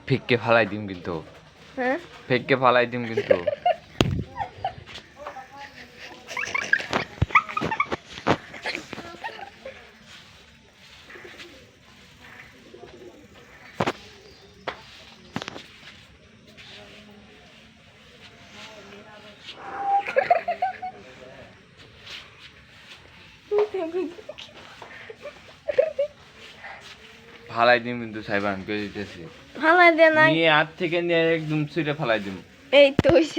ফেককে ফালাই দিম কিন্তু হ্যাঁ ফেককে ফালাই দিম কিন্তু ফালাই দিম কিন্তু সাইবা আমি কই দিতেছি ফালাই দে নাই নিয়ে হাত থেকে নিয়ে একদম ছুঁড়ে ফালাই দিম এই তো হইছে